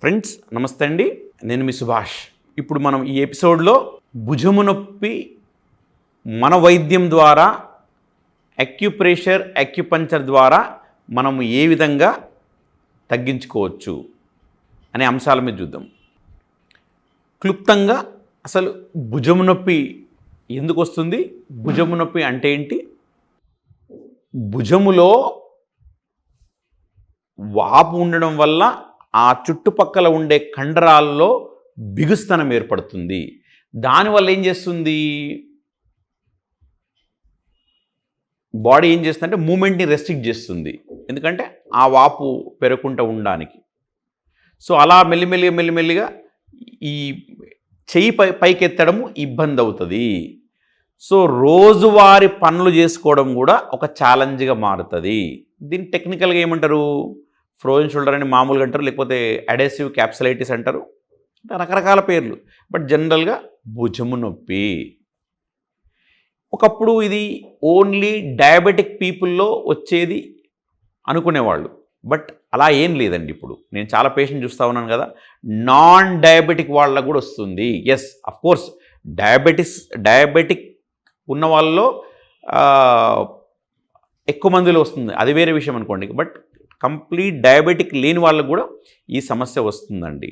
Friends నమస్తే అండి, నేను మీ సుభాష్. ఇప్పుడు మనం ఈ ఎపిసోడ్లో భుజము నొప్పి మన వైద్యం ద్వారా అక్యుప్రెషర్ అక్యుపంక్చర్ ద్వారా మనం ఏ విధంగా తగ్గించుకోవచ్చు అనే అంశాల మీద చూద్దాం. క్లుప్తంగా అసలు భుజము నొప్పి ఎందుకు వస్తుంది, భుజము నొప్పి అంటే ఏంటి, భుజములో వాపు ఉండడం వల్ల ఆ చుట్టుపక్కల ఉండే కండరాల్లో బిగుస్తనం ఏర్పడుతుంది. దానివల్ల ఏం చేస్తుంది, బాడీ ఏం చేస్తుందంటే మూమెంట్ని రెస్ట్రిక్ట్ చేస్తుంది, ఎందుకంటే ఆ వాపు పెరగకుండా ఉండడానికి. సో అలా మెల్లిమెల్లిగా ఈ చెయ్యి పైకెత్తడము ఇబ్బంది అవుతుంది. సో రోజువారీ పనులు చేసుకోవడం కూడా ఒక ఛాలెంజ్గా మారుతుంది. దీన్ని టెక్నికల్గా ఏమంటారు, ఫ్రోజన్ షోల్డర్ అని మామూలుగా అంటారు, లేకపోతే అడెసివ్ క్యాప్సులైటిస్ అంటారు, రకరకాల పేర్లు. బట్ జనరల్గా భుజము నొప్పి. ఒకప్పుడు ఇది ఓన్లీ డయాబెటిక్ పీపుల్లో వచ్చేది అనుకునేవాళ్ళు, బట్ అలా ఏం లేదండి. ఇప్పుడు నేను చాలా పేషెంట్ చూస్తూ ఉన్నాను కదా, నాన్ డయాబెటిక్ వాళ్ళకు కూడా వస్తుంది. ఎస్, అఫ్కోర్స్ డయాబెటిక్ ఉన్న వాళ్ళలో ఎక్కువ మందిలో వస్తుంది, అది వేరే విషయం అనుకోండి. బట్ కంప్లీట్ డయాబెటిక్ లేని వాళ్ళకు కూడా ఈ సమస్య వస్తుందండి.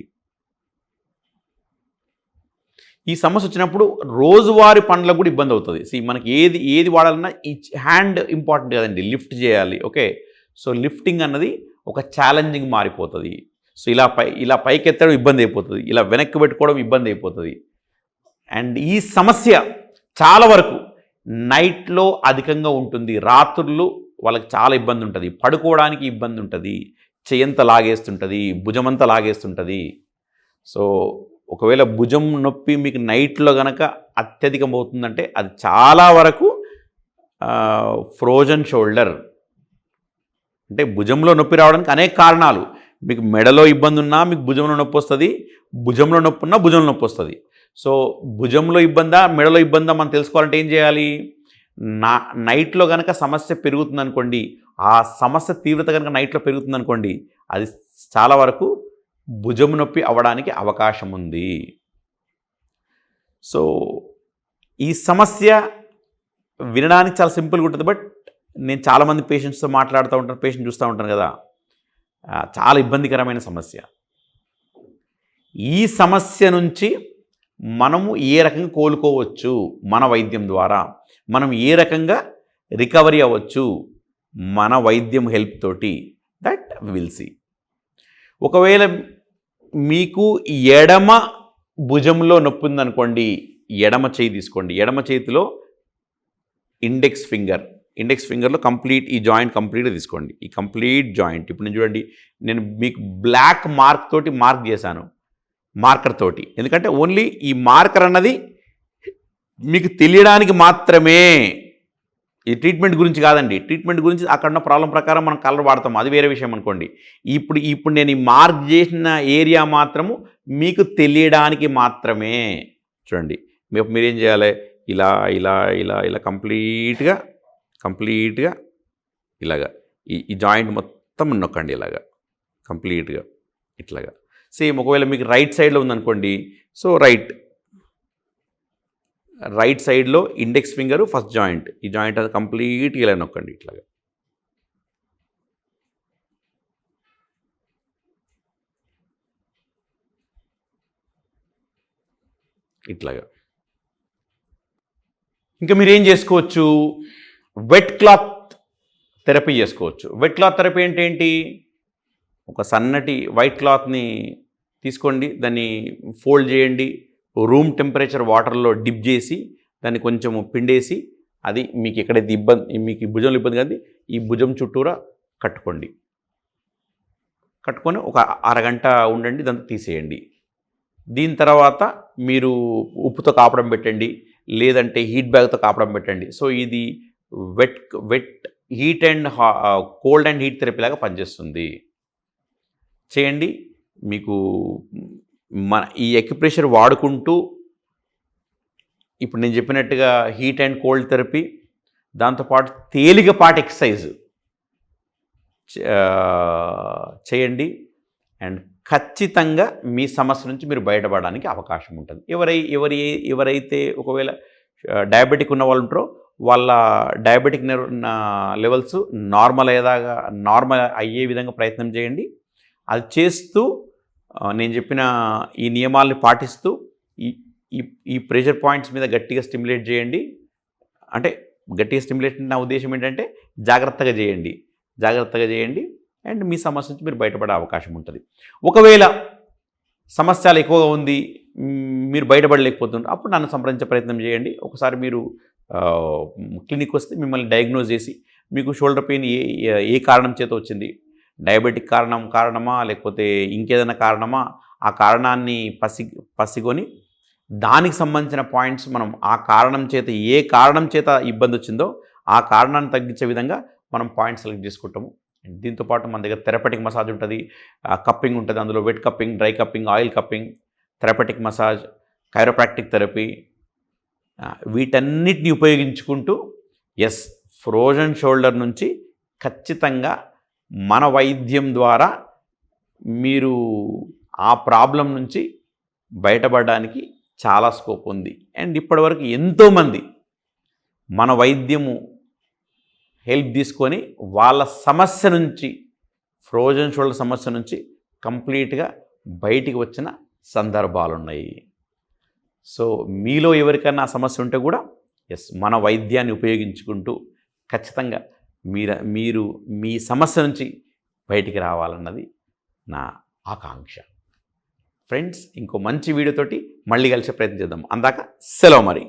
ఈ సమస్య వచ్చినప్పుడు రోజువారీ పనులకు కూడా ఇబ్బంది అవుతుంది. మనకి ఏది వాడాలన్నా ఈ హ్యాండ్ ఇంపార్టెంట్ కదండి, లిఫ్ట్ చేయాలి. ఓకే, సో లిఫ్టింగ్ అన్నది ఒక ఛాలెంజింగ్ మారిపోతుంది. సో ఇలా పైకి ఎత్తడం ఇబ్బంది అయిపోతుంది, ఇలా వెనక్కి పెట్టుకోవడం ఇబ్బంది అయిపోతుంది. అండ్ ఈ సమస్య చాలా వరకు నైట్లో అధికంగా ఉంటుంది. రాత్రులు వాళ్ళకి చాలా ఇబ్బంది ఉంటుంది, పడుకోవడానికి ఇబ్బంది ఉంటుంది, చెయ్యంతా లాగేస్తుంటుంది, భుజమంతా లాగేస్తుంటుంది. సో ఒకవేళ భుజం నొప్పి మీకు నైట్లో కనుక అత్యధికం అవుతుందంటే అది చాలా వరకు ఫ్రోజన్ షోల్డర్. అంటే భుజంలో నొప్పి రావడానికి అనేక కారణాలు. మీకు మెడలో ఇబ్బంది ఉన్నా మీకు భుజంలో నొప్పి వస్తుంది, భుజంలో నొప్పి ఉన్నా భుజంలో నొప్పి వస్తుంది. సో భుజంలో ఇబ్బందా మెడలో ఇబ్బందా మనం తెలుసుకోవాలంటే ఏం చేయాలి, నైట్లో కనుక సమస్య పెరుగుతుందనుకోండి, ఆ సమస్య తీవ్రత కనుక నైట్లో పెరుగుతుందనుకోండి, అది చాలా వరకు భుజము నొప్పి అవ్వడానికి అవకాశం ఉంది. సో ఈ సమస్య వినడానికి చాలా సింపుల్గా ఉంటుంది, బట్ నేను చాలామంది పేషెంట్స్తో మాట్లాడుతూ ఉంటాను, పేషెంట్ చూస్తూ ఉంటాను కదా, చాలా ఇబ్బందికరమైన సమస్య. ఈ సమస్య నుంచి మనము ఏ రకంగా కోలుకోవచ్చు, మన వైద్యం ద్వారా మనం ఏ రకంగా రికవరీ అవ్వచ్చు మన వైద్యం హెల్ప్ తోటి, దట్ విల్ సీ. ఒకవేళ మీకు ఎడమ భుజంలో నొప్పి ఉందనుకోండి, ఎడమ చేయి తీసుకోండి. ఎడమ చేతిలో ఇండెక్స్ ఫింగర్లో కంప్లీట్ ఈ జాయింట్ కంప్లీట్గా తీసుకోండి. ఈ కంప్లీట్ జాయింట్ ఇప్పుడు నేను చూడండి, నేను మీకు బ్లాక్ మార్క్ చేశాను, మార్కర్ తోటి. ఎందుకంటే ఓన్లీ ఈ మార్కర్ అన్నది మీకు తెలియడానికి మాత్రమే, ఈ ట్రీట్మెంట్ గురించి కాదండి. ట్రీట్మెంట్ గురించి అక్కడ ఉన్న ప్రాబ్లం ప్రకారం మనం కలర్ వాడతాం, అది వేరే విషయం అనుకోండి. ఇప్పుడు నేను ఈ మార్క్ చేసిన ఏరియా మాత్రము మీకు తెలియడానికి మాత్రమే. చూడండి, మీరేం చేయాలి, ఇలా ఇలా ఇలా ఇలా కంప్లీట్గా ఇలాగా ఈ జాయింట్ మొత్తం నొక్కండి, ఇలాగా కంప్లీట్గా ఇట్లాగా. సేమ్ ఒకవేళ మీకు రైట్ సైడ్లో ఉందనుకోండి, సో రైట్ సైడ్లో ఇండెక్స్ ఫింగరు ఫస్ట్ జాయింట్, ఈ జాయింట్ అది కంప్లీట్గా ఇలా నొక్కండి, ఇట్లాగా. ఇంకా మీరేం చేసుకోవచ్చు, వెట్ క్లాత్ థెరపీ చేసుకోవచ్చు. వెట్ క్లాత్ థెరపీ అంటే ఏంటి, ఒక సన్నటి వైట్ క్లాత్ని తీసుకోండి, దాన్ని ఫోల్డ్ చేయండి, రూమ్ టెంపరేచర్ వాటర్లో డిప్ చేసి దాన్ని కొంచెం పిండేసి, అది మీకు ఎక్కడైతే ఇబ్బంది, మీకు ఈ భుజంలో ఇబ్బంది కాదు, ఈ భుజం చుట్టూరా కట్టుకొని ఒక అరగంట ఉండండి, దాన్ని తీసేయండి. దీని తర్వాత మీరు ఉప్పుతో కాపడం పెట్టండి, లేదంటే హీట్ బ్యాగ్తో కాపడం పెట్టండి. సో ఇది wet heat and cold and heat therapy లాగా పనిచేస్తుంది. చేయండి. మీకు ఈ అక్యుప్రెషర్ వాడుకుంటూ ఇప్పుడు నేను చెప్పినట్టుగా హీట్ అండ్ కోల్డ్ థెరపీ, దాంతోపాటు తేలికపాటి ఎక్సర్సైజ్ చేయండి. అండ్ ఖచ్చితంగా మీ సమస్య నుంచి మీరు బయటపడడానికి అవకాశం ఉంటుంది. ఎవరైతే ఒకవేళ డయాబెటిక్ ఉన్న వాళ్ళు ఉంటారో వాళ్ళ డయాబెటిక్ లెవెల్స్ నార్మల్ అయ్యే విధంగా ప్రయత్నం చేయండి. అది చేస్తూ నేను చెప్పిన ఈ నియమాల్ని పాటిస్తూ ఈ ఈ ఈ ప్రెషర్ పాయింట్స్ మీద గట్టిగా స్టిమ్యులేట్ చేయండి. అంటే గట్టిగా స్టిమ్యులేట్ నా ఉద్దేశం ఏంటంటే జాగ్రత్తగా చేయండి అండ్ మీ సమస్య నుంచి మీరు బయటపడే అవకాశం ఉంటుంది. ఒకవేళ సమస్య ఎక్కువగా ఉంది, మీరు బయటపడలేకపోతున్నారు, అప్పుడు నన్ను సంప్రదించే ప్రయత్నం చేయండి. ఒకసారి మీరు క్లినిక్ వస్తే మిమ్మల్ని డయాగ్నోజ్ చేసి మీకు షోల్డర్ పెయిన్ ఏ కారణం చేత వచ్చింది, డయాబెటిక్ కారణమా లేకపోతే ఇంకేదైనా కారణమా, ఆ కారణాన్ని పసిగొని దానికి సంబంధించిన పాయింట్స్ మనం ఏ కారణం చేత ఇబ్బంది వచ్చిందో ఆ కారణాన్ని తగ్గించే విధంగా మనం పాయింట్స్ సెలెక్ట్ చేసుకుంటాము. దీంతోపాటు మన దగ్గర థెరపటిక్ మసాజ్ ఉంటుంది, కప్పింగ్ ఉంటుంది. అందులో wet cupping, dry cupping, oil cupping, therapeutic massage, chiropractic therapy, వీటన్నిటిని ఉపయోగించుకుంటూ ఫ్రోజన్ షోల్డర్ నుంచి ఖచ్చితంగా మన వైద్యం ద్వారా మీరు ఆ ప్రాబ్లం నుంచి బయటపడడానికి చాలా స్కోప్ ఉంది. అండ్ ఇప్పటివరకు ఎంతోమంది మన వైద్యము హెల్ప్ తీసుకొని వాళ్ళ సమస్య నుంచి, ఫ్రోజన్ షోల్డర్ సమస్య నుంచి కంప్లీట్గా బయటికి వచ్చిన సందర్భాలు ఉన్నాయి. సో మీలో ఎవరికైనా ఆ సమస్య ఉంటే కూడా మన వైద్యాన్ని ఉపయోగించుకుంటూ ఖచ్చితంగా మీరు మీ సమస్య నుంచి బయటికి రావాలన్నది నా ఆకాంక్ష. ఫ్రెండ్స్, ఇంకో మంచి వీడియోతోటి మళ్ళీ కలిసే ప్రయత్నం చేద్దాం. అందాక సెలవు మరి.